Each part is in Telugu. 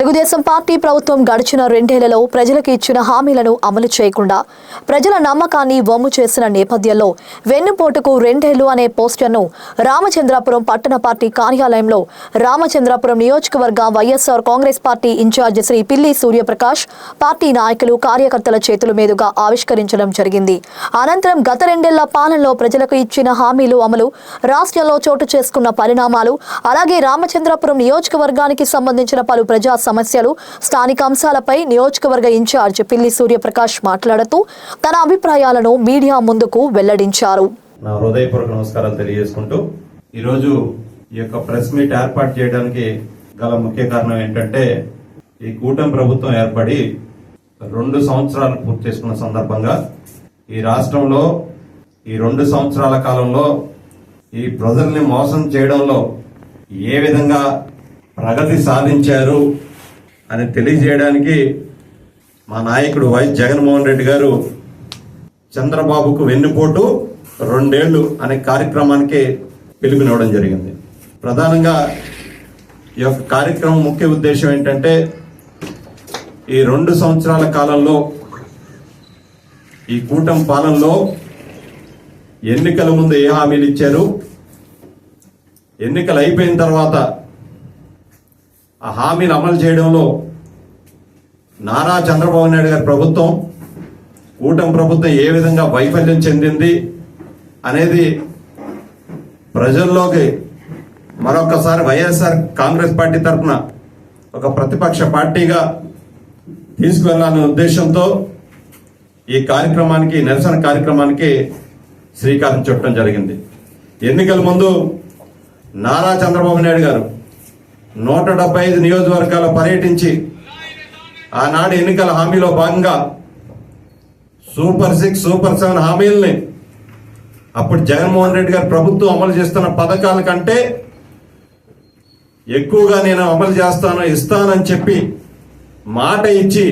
తెలుగుదేశం పార్టీ ప్రభుత్వం గడిచిన 2 ఏళ్లలో ప్రజలకు ఇచ్చిన హామీలను అమలు చేయకుండా ప్రజల నమ్మకాన్ని వమ్ము చేసిన నేపథ్యంలో వెన్నుపోటుకు 2 ఏళ్లు అనే పోస్టర్ను రామచంద్రాపురం పట్టణ పార్టీ కార్యాలయంలో రామచంద్రాపురం నియోజకవర్గ వైఎస్ఆర్ కాంగ్రెస్ పార్టీ ఇన్ఛార్జ్ శ్రీ పిల్లి సూర్యప్రకాష్ పార్టీ నాయకులు కార్యకర్తల చేతుల మీదుగా ఆవిష్కరించడం జరిగింది. అనంతరం గత 2 ఏళ్ల పాలనలో ప్రజలకు ఇచ్చిన హామీలు అమలు, రాష్ట్రంలో చోటు చేసుకున్న పరిణామాలు, అలాగే రామచంద్రాపురం నియోజకవర్గానికి సంబంధించిన పలు ప్రజా సమస్యలు, స్థానిక అంశాలపై నియోజకవర్గ ఇన్ఛార్జ్ పిల్లి సూర్యప్రకాష్ మాట్లాడుతూ తన అభిప్రాయాలను మీడియా ముందుకు వెల్లడించారు. నా హృదయపూర్వక నమస్కారాలు తెలియజేసుకుంటూ ఈరోజు ఈ యొక్క ప్రెస్ మీట్ ఏర్పాటు చేయడానికి గల ముఖ్య కారణం ఏంటంటే, ఈ కూటమి ప్రభుత్వం ఏర్పడి 2 సంవత్సరాలు పూర్తి చేసుకున్న సందర్భంగా ఈ రాష్ట్రంలో ఈ 2 సంవత్సరాల కాలంలో ఈ ప్రజల్ని మోసం చేయడంలో ఏ విధంగా ప్రగతి సాధించారు అని తెలియజేయడానికి మా నాయకుడు వైఎస్ జగన్మోహన్ రెడ్డి గారు చంద్రబాబుకు వెన్నుపోటు 2 ఏళ్లు అనే కార్యక్రమానికి పిలుపునివ్వడం జరిగింది. ప్రధానంగా ఈ యొక్క కార్యక్రమం ముఖ్య ఉద్దేశం ఏంటంటే, ఈ 2 సంవత్సరాల కాలంలో ఈ కూటమి పాలనలో ఎన్నికల ముందు ఏ హామీలు ఇచ్చారు, ఎన్నికలు అయిపోయిన తర్వాత ఆ హామీలు అమలు చేయడంలో నారా చంద్రబాబు నాయుడు గారి ప్రభుత్వం, కూటమి ప్రభుత్వం ఏ విధంగా వైఫల్యం చెందింది అనేది ప్రజల్లోకి మరొకసారి వైఎస్ఆర్ కాంగ్రెస్ పార్టీ తరఫున ఒక ప్రతిపక్ష పార్టీగా తీసుకువెళ్లాలనే ఉద్దేశంతో ఈ కార్యక్రమానికి, నిరసన కార్యక్రమానికి శ్రీకారం చుట్టడం జరిగింది. ఎన్నికల ముందు నారా చంద్రబాబు నాయుడు గారు 175 నియోజకవర్గాలు పర్యటించి ఆనాడు ఎన్నికల హామీలో భాగంగా సూపర్ 6, సూపర్ 7 హామీలని అప్పుడు జగన్మోహన్ రెడ్డి గారి ప్రభుత్వం అమలు చేస్తున్న పథకాల కంటే ఎక్కువగా నేను అమలు చేస్తాను, ఇస్తానని చెప్పి మాట ఇచ్చి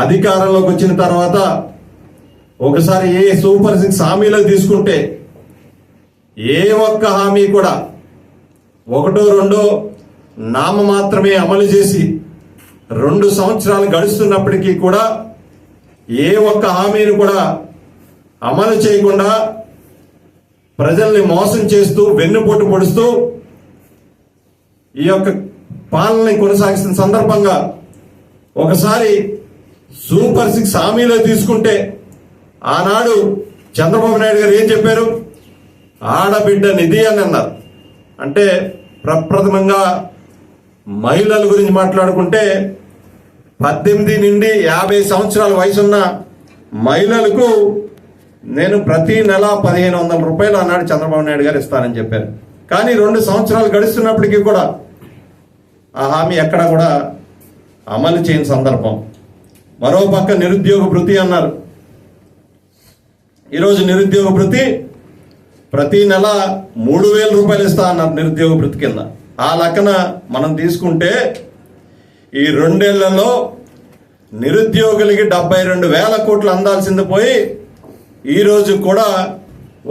అధికారంలోకి వచ్చిన తర్వాత ఒకసారి ఏ సూపర్ 6 హామీలకు తీసుకుంటే ఏ ఒక్క హామీ కూడా 1, 2 నామ మాత్రమే అమలు చేసి 2 సంవత్సరాలు గడుస్తున్నప్పటికీ కూడా ఏ ఒక్క హామీని కూడా అమలు చేయకుండా ప్రజల్ని మోసం చేస్తూ వెన్నుపోటు పొడుస్తూ ఈ యొక్క పాలనని కొనసాగిస్తున్న సందర్భంగా ఒకసారి సూపర్ 6 హామీలో తీసుకుంటే ఆనాడు చంద్రబాబు నాయుడు గారు ఏం చెప్పారు? ఆడబిడ్డ నిధి అని అన్నారు. అంటే ప్రప్రథమంగా మహిళల గురించి మాట్లాడుకుంటే 18 నుండి 50 సంవత్సరాల వయసున్న మహిళలకు నేను ప్రతి నెల 1500 రూపాయలు అన్నాడు చంద్రబాబు నాయుడు గారు ఇస్తానని చెప్పారు. కానీ 2 సంవత్సరాలు గడుస్తున్నప్పటికీ కూడా ఆ హామీ ఎక్కడా కూడా అమలు చేయని సందర్భం. మరోపక్క నిరుద్యోగ భృతి అన్నారు. ఈరోజు నిరుద్యోగ భృతి ప్రతి నెల 3000 రూపాయలు ఇస్తా అన్నారు నిరుద్యోగ భృతి కింద. ఆ లెక్కన మనం తీసుకుంటే ఈ 2 ఏళ్లలో నిరుద్యోగులకి 72,000 కోట్లు అందాల్సింది పోయి ఈరోజు కూడా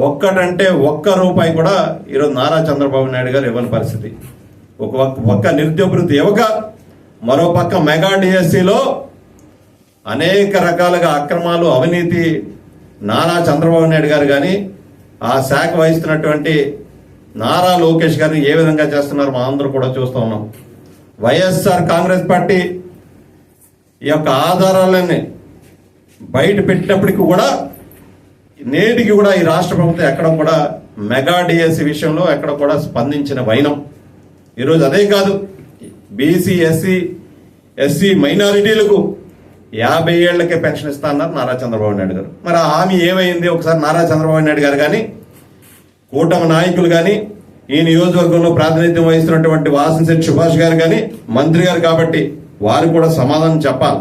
ఒక్కటంటే ఒక్క రూపాయి కూడా ఈరోజు నారా చంద్రబాబు నాయుడు గారు ఇవ్వని పరిస్థితి. ఒక పక్క నిరుద్యోగ భృతి ఇవ్వక, మరో పక్క మెగా డిఎస్సిలో అనేక రకాలుగా అక్రమాలు, అవినీతి నారా చంద్రబాబు నాయుడు గారు కానీ ఆ శాఖ వహిస్తున్నటువంటి నారా లోకేష్ గారిని ఏ విధంగా చేస్తున్నారు మా అందరూ కూడా చూస్తూ ఉన్నాం. వైఎస్ఆర్ కాంగ్రెస్ పార్టీ ఈ యొక్క ఆధారాలన్నీ బయట పెట్టినప్పటికీ కూడా నేటికి కూడా ఈ రాష్ట్ర ప్రభుత్వం ఎక్కడ కూడా మెగా డిఎస్సి విషయంలో ఎక్కడ కూడా స్పందించిన వైనం. ఈరోజు అదే కాదు, బీసీ, ఎస్సీ మైనారిటీలకు 50 ఏళ్లకే పెన్షన్ ఇస్తా అన్నారు నారా చంద్రబాబు నాయుడు గారు. మరి ఆ హామీ ఏమైంది? ఒకసారి నారా చంద్రబాబు నాయుడు గారు కానీ, కూటమి నాయకులు కానీ, ఈ నియోజకవర్గంలో ప్రాతినిధ్యం వహిస్తున్నటువంటి వాసంశెట్టి సుభాష్ గారు కానీ, మంత్రి గారు కాబట్టి వారు కూడా సమాధానం చెప్పాలి.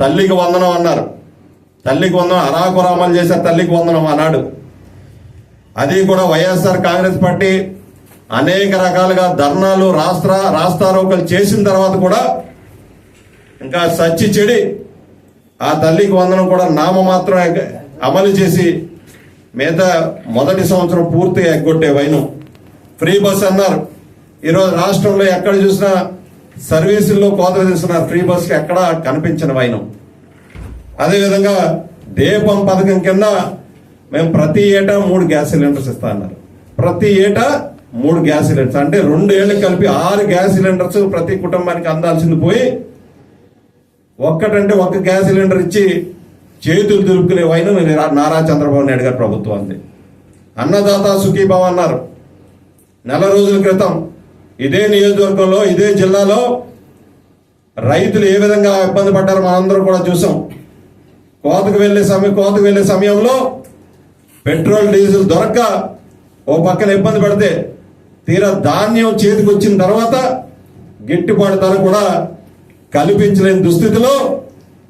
తల్లికి వందనం అన్నారు. తల్లికి వందనం అరాకొర అమలు చేశారు. తల్లికి వందనం అన్నాడు. అది కూడా వైఎస్ఆర్ కాంగ్రెస్ పార్టీ అనేక రకాలుగా ధర్నాలు, రాస్తారోకలు చేసిన తర్వాత కూడా ఇంకా సచ్చి చెడి ఆ తల్లికి వందనం కూడా నామమాత్రం అమలు చేసి మిగతా మొదటి సంవత్సరం పూర్తిగా ఎగ్గొట్టే వైనం. ఫ్రీ బస్ అన్నారు. ఈరోజు రాష్ట్రంలో ఎక్కడ చూసినా సర్వీసుల్లో కోత విధిస్తున్నారు. ఫ్రీ బస్కి ఎక్కడా కనిపించిన వైనం. అదేవిధంగా దీపం పథకం కింద మేము ప్రతి ఏటా 3 గ్యాస్ సిలిండర్స్ ఇస్తా అన్నారు. ప్రతి ఏటా 3 గ్యాస్ సిలిండర్స్ అంటే 2 ఏళ్ళకి కలిపి 6 గ్యాస్ సిలిండర్స్ ప్రతి కుటుంబానికి అందాల్సింది పోయి ఒక్క గ్యాస్ సిలిండర్ ఇచ్చి చేతులు దులుపుకునే వైనం నారా చంద్రబాబు నాయుడు గారి ప్రభుత్వం అంది. అన్నదాత సుఖీభావ అన్నారు. నెల రోజుల క్రితం ఇదే నియోజకవర్గంలో ఇదే జిల్లాలో రైతులు ఏ విధంగా ఇబ్బంది పడ్డారో మనందరం కూడా చూసాం. కోతకు వెళ్లే సమయంలో పెట్రోల్ డీజిల్ దొరక్క ఓ పక్కన ఇబ్బంది పడితే తీరా ధాన్యం చేతికి వచ్చిన తర్వాత గిట్టుబాటు ధర కూడా కల్పించలేని దుస్థితిలో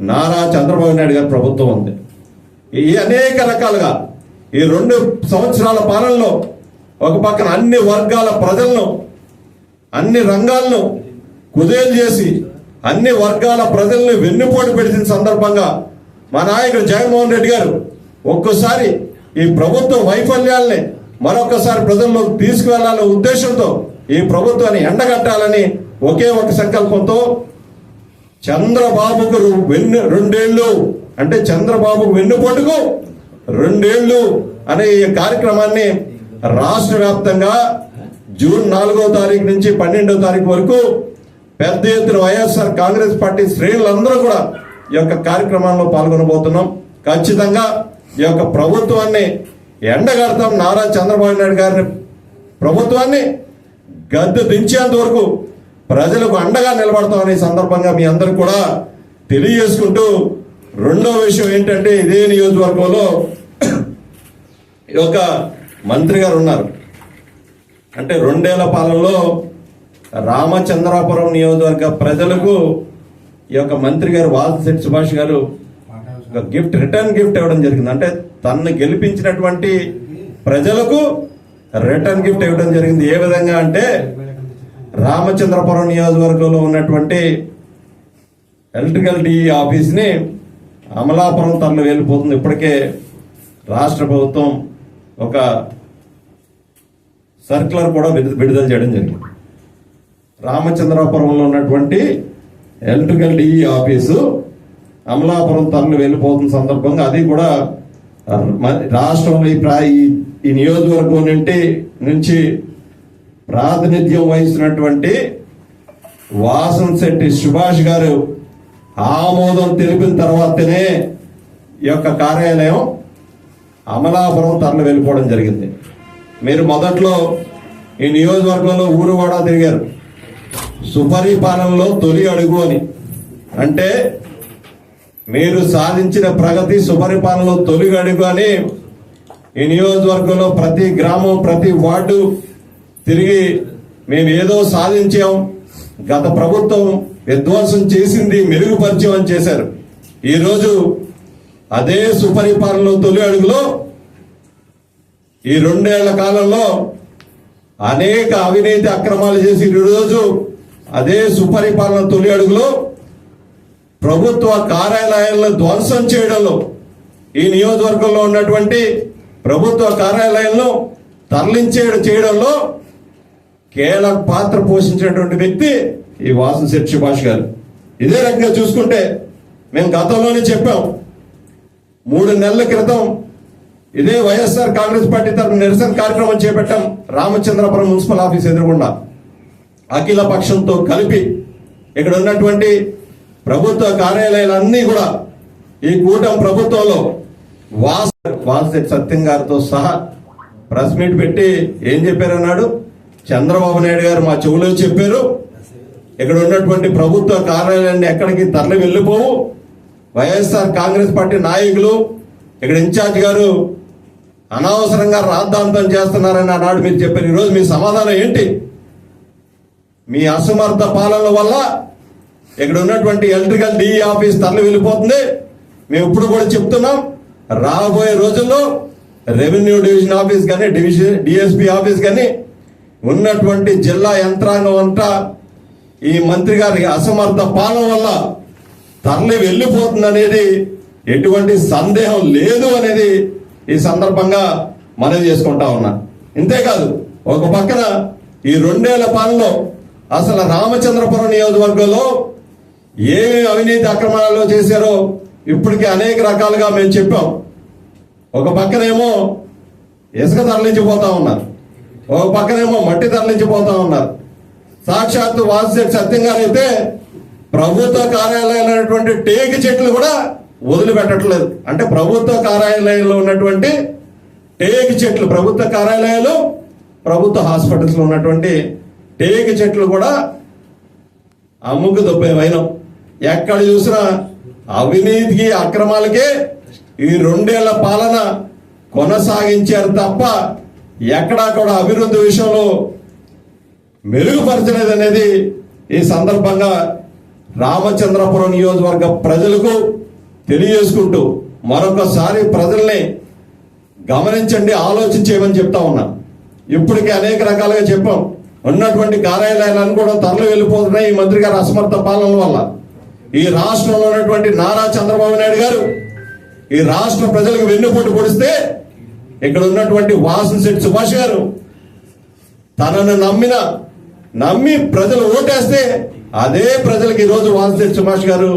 నారా చంద్రబాబు నాయుడు గారి ప్రభుత్వం ఉంది. ఈ అనేక రకాలుగా ఈ 2 సంవత్సరాల పాలనలో ఒక పక్కన అన్ని వర్గాల ప్రజలను అన్ని రంగాలను కుదేలు చేసి అన్ని వర్గాల ప్రజల్ని వెన్నుపోటు పెట్టిన సందర్భంగా మా నాయకుడు జగన్మోహన్ రెడ్డి గారు ఒక్కోసారి ఈ ప్రభుత్వ వైఫల్యాల్ని మరొకసారి ప్రజల్లోకి తీసుకువెళ్లాలనే ఉద్దేశంతో ఈ ప్రభుత్వాన్ని ఎండగట్టాలని ఒకే ఒక సంకల్పంతో చంద్రబాబుకు 2 ఏళ్ళు అంటే చంద్రబాబుకు వెన్నుపోటుకు 2 ఏళ్ళు అనే ఈ కార్యక్రమాన్ని రాష్ట్ర వ్యాప్తంగా జూన్ 4వ తారీఖు నుంచి 12వ తారీఖు వరకు పెద్ద ఎత్తున వైఎస్ఆర్ కాంగ్రెస్ పార్టీ శ్రేణులందరూ కూడా ఈ యొక్క కార్యక్రమాల్లో పాల్గొనబోతున్నాం. ఖచ్చితంగా ఈ యొక్క ప్రభుత్వాన్ని ఎండగడతాం. నారా చంద్రబాబు నాయుడు గారిని ప్రభుత్వాన్ని గద్దె దించేంత వరకు ప్రజలకు అండగా నిలబడతామనే సందర్భంగా మీ అందరూ కూడా తెలియజేసుకుంటూ, రెండో విషయం ఏంటంటే ఇదే నియోజకవర్గంలో ఒక మంత్రి గారు ఉన్నారు. అంటే 2 ఏళ్ల పాలనలో రామచంద్రాపురం నియోజకవర్గ ప్రజలకు ఈ యొక్క మంత్రి గారు వాల్తశెట్టి సుభాష్ గారు ఒక రిటర్న్ గిఫ్ట్ ఇవ్వడం జరిగింది. అంటే తనను గెలిపించినటువంటి ప్రజలకు రిటర్న్ గిఫ్ట్ ఇవ్వడం జరిగింది. ఏ విధంగా అంటే రామచంద్రపురం నియోజకవర్గంలో ఉన్నటువంటి ఎలక్ట్రికల్ డిఈ ఆఫీస్ని అమలాపురం తరలి వెళ్ళిపోతుంది. ఇప్పటికే రాష్ట్ర ప్రభుత్వం ఒక సర్క్యులర్ కూడా విడుదల చేయడం జరిగింది. రామచంద్రపురంలో ఉన్నటువంటి ఎలక్ట్రికల్ డిఈ ఆఫీసు అమలాపురం తరలి వెళ్ళిపోతున్న సందర్భంగా అది కూడా రాష్ట్రంలో ఈ నియోజకవర్గం నుంచి ప్రాతినిధ్యం వహిస్తున్నటువంటి వాసంశెట్టి సుభాష్ గారు ఆమోదం తెలిపిన తర్వాతనే ఈ యొక్క కార్యాలయం అమలాపురం తరలి వెళ్ళిపోవడం జరిగింది. మీరు మొదట్లో ఈ నియోజకవర్గంలో ఊరువాడ తిరిగారు. సుపరిపాలనలో తొలి అడుగు అని అంటే మీరు సాధించిన ప్రగతి సుపరిపాలనలో తొలి అడుగు అని ఈ నియోజకవర్గంలో ప్రతి గ్రామం ప్రతి వార్డు తిరిగి మేము ఏదో సాధించాం, గత ప్రభుత్వం విధ్వంసం చేసింది మెరుగుపరిచాం అని చేశారు. ఈరోజు అదే సుపరిపాలనలో తొలి అడుగులో ఈ 2 ఏళ్ల కాలంలో అనేక అవినీతి అక్రమాలు చేసి ఈరోజు అదే సుపరిపాలన తొలి అడుగులో ప్రభుత్వ కార్యాలయాలను ధ్వంసం చేయడంలో ఈ నియోజకవర్గంలో ఉన్నటువంటి ప్రభుత్వ కార్యాలయాలను చేయడంలో కీలక పాత్ర పోషించినటువంటి వ్యక్తి ఈ వాసంశెట్టి సుభాష్ గారు. ఇదే రకంగా చూసుకుంటే మేము గతంలోనే చెప్పాం. 3 నెలల క్రితం ఇదే వైఎస్ఆర్ కాంగ్రెస్ పార్టీ తరఫున నిరసన కార్యక్రమం చేపట్టాం. రామచంద్రపురం మున్సిపల్ ఆఫీస్ ఎదురుగుండా అఖిల పక్షంతో కలిపి ఇక్కడ ఉన్నటువంటి ప్రభుత్వ కార్యాలయాలన్నీ కూడా ఈ కూటమి ప్రభుత్వంలో వాసంశెట్టి సత్యం గారితో సహా ప్రెస్ మీట్ పెట్టి ఏం చెప్పారన్నాడు, చంద్రబాబు నాయుడు గారు మా చెవులో చెప్పారు, ఇక్కడ ఉన్నటువంటి ప్రభుత్వ కార్యాలయాన్ని ఎక్కడికి తరలి వెళ్ళిపోవు, వైఎస్ఆర్ కాంగ్రెస్ పార్టీ నాయకులు ఇక్కడ ఇన్ఛార్జ్ గారు అనవసరంగా రాద్ధాంతం చేస్తున్నారని ఆనాడు మీరు చెప్పారు. ఈరోజు మీ సమాధానం ఏంటి? మీ అసమర్థ పాలన వల్ల ఇక్కడ ఉన్నటువంటి ఎలక్ట్రికల్ డిఈ ఆఫీస్ తరలి వెళ్ళిపోతుంది. మేము ఇప్పుడు కూడా చెప్తున్నాం, రాబోయే రోజుల్లో రెవెన్యూ డివిజన్ ఆఫీస్ కానీ డిఎస్పీ ఆఫీస్ కానీ ఉన్నటువంటి జిల్లా యంత్రాంగం అంతా ఈ మంత్రి గారి అసమర్థ పాలన వల్ల తరలి వెళ్ళిపోతుంది అనేది ఎటువంటి సందేహం లేదు అనేది ఈ సందర్భంగా మనవి చేసుకుంటా ఉన్నా. ఇంతేకాదు ఒక పక్కన ఈ 2 ఏళ్ల పాలనలో అసలు రామచంద్రపురం నియోజకవర్గంలో ఏమేమి అవినీతి అక్రమాలలో చేశారో ఇప్పటికీ అనేక రకాలుగా మేము చెప్పాం. ఒక పక్కనేమో ఇసుక తరలించిపోతా ఉన్నారు, ఒక పక్కనేమో మట్టి తరలించిపోతా ఉన్నారు. సాక్షాత్తు వాసిశెట్టి సత్యం గారు అయితే ప్రభుత్వ కార్యాలయాలైనటువంటి టేకు చెట్లు కూడా వదిలిపెట్టట్లేదు. అంటే ప్రభుత్వ కార్యాలయంలో ఉన్నటువంటి టేకు చెట్లు, ప్రభుత్వ కార్యాలయాలు, ప్రభుత్వ హాస్పిటల్స్ లో ఉన్నటువంటి టేకు చెట్లు కూడా అమ్ముకు దొబ్బే వైనం. ఎక్కడ చూసినా అవినీతికి అక్రమాలకే ఈ 2 ఏళ్ల పాలన కొనసాగించారు తప్ప ఎక్కడా కూడా అభివృద్ధి విషయంలో మెరుగుపరచలేదనేది ఈ సందర్భంగా రామచంద్రపురం నియోజకవర్గ ప్రజలకు తెలియజేసుకుంటూ మరొకసారి ప్రజల్ని గమనించండి, ఆలోచించేయమని చెప్తా ఉన్నా. ఇప్పటికే అనేక రకాలుగా చెప్పాం. ఉన్నటువంటి కార్యాలయాలను కూడా తరలి వెళ్ళిపోతున్నాయి ఈ మంత్రి గారి అసమర్థ పాలన వల్ల. ఈ రాష్ట్రంలో ఉన్నటువంటి నారా చంద్రబాబు నాయుడు గారు ఈ రాష్ట్ర ప్రజలకు వెన్నుపోటు పొడిస్తే ఇక్కడ ఉన్నటువంటి వాసిశెట్టి సుభాష్ గారు తనను నమ్మి ప్రజలు ఓటేస్తే అదే ప్రజలకు ఈ రోజు వాసిశెట్టి సుభాష్ గారు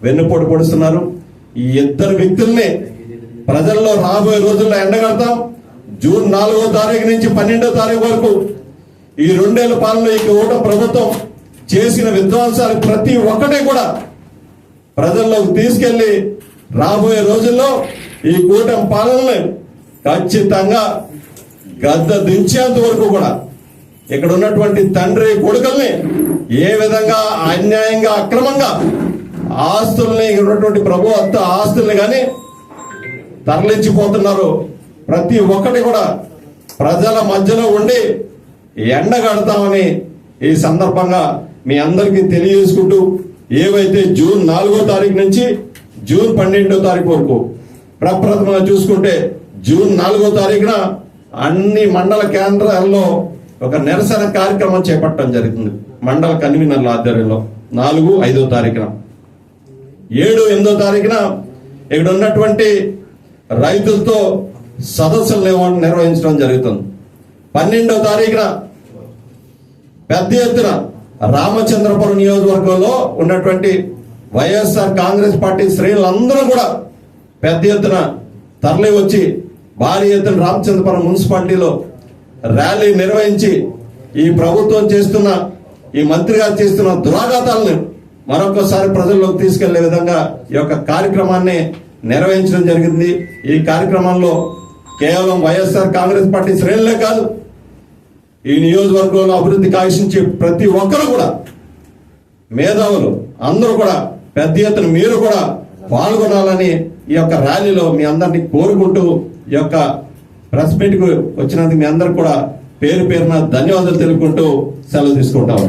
వెన్నుపోటు పొడుస్తున్నారు. ఈ ఇద్దరు వ్యక్తుల్ని ప్రజల్లో రాబోయే రోజుల్లో ఎండగడతాం. జూన్ 4వ తారీఖు నుంచి 12వ తారీఖు వరకు ఈ 2 ఏళ్ల పాలనలో ఈ కూటమి ప్రభుత్వం చేసిన విధ్వంసాలు ప్రతి ఒక్కటి కూడా ప్రజల్లోకి తీసుకెళ్లి రాబోయే రోజుల్లో ఈ కూటమి పాలనని ఖచ్చితంగా గద్ద దించేంత వరకు కూడా ఇక్కడ ఉన్నటువంటి తండ్రి కొడుకుల్ని ఏ విధంగా అన్యాయంగా అక్రమంగా ఆస్తుల్ని, ఇక్కడ ఉన్నటువంటి ప్రభుత్వ ఆస్తుల్ని కానీ తరలించిపోతున్నారు. ప్రతి ఒక్కటి కూడా ప్రజల మధ్యలో ఉండి ఎండగడతామని ఈ సందర్భంగా మీ అందరికీ తెలియజేసుకుంటూ, ఏవైతే జూన్ 4వ తారీఖు నుంచి జూన్ 12వ తారీఖు వరకు ప్రప్రథమంగా చూసుకుంటే జూన్ 4వ తారీఖున అన్ని మండల కేంద్రాల్లో ఒక నిరసన కార్యక్రమం చేపట్టడం జరుగుతుంది. మండల కన్వీనర్ల ఆధ్వర్యంలో 4, 5వ తారీఖున, 7, 8వ తారీఖున ఇక్కడ ఉన్నటువంటి రైతులతో సదస్సులు నిర్వహించడం జరుగుతుంది. 12వ తారీఖున పెద్ద ఎత్తున రామచంద్రపురం నియోజకవర్గంలో ఉన్నటువంటి వైఎస్ఆర్ కాంగ్రెస్ పార్టీ శ్రేణులందరూ కూడా పెద్ద ఎత్తున తరలి వచ్చి భారీ ఎత్తున రామచంద్రపురం మున్సిపాలిటీలో ర్యాలీ నిర్వహించి ఈ ప్రభుత్వం చేస్తున్న, ఈ మంత్రి గారు చేస్తున్న దురాఘాతాలను మరొకసారి ప్రజల్లోకి తీసుకెళ్లే విధంగా ఈ యొక్క కార్యక్రమాన్ని నిర్వహించడం జరిగింది. ఈ కార్యక్రమంలో కేవలం వైఎస్ఆర్ కాంగ్రెస్ పార్టీ శ్రేణులే కాదు, ఈ నియోజకవర్గంలో అభివృద్ధి కాంక్షించే ప్రతి ఒక్కరు కూడా, మేధావులు అందరూ కూడా పెద్ద ఎత్తున మీరు కూడా పాల్గొనాలని ఈ యొక్క ర్యాలీలో మీ అందరినీ కోరుకుంటూ ఈ యొక్క ప్రెస్ మీట్ కు వచ్చినందుకు మీ అందరికి కూడా పేరు పేరున ధన్యవాదాలు తెలుపుకుంటూ సెలవు తీసుకుంటాం.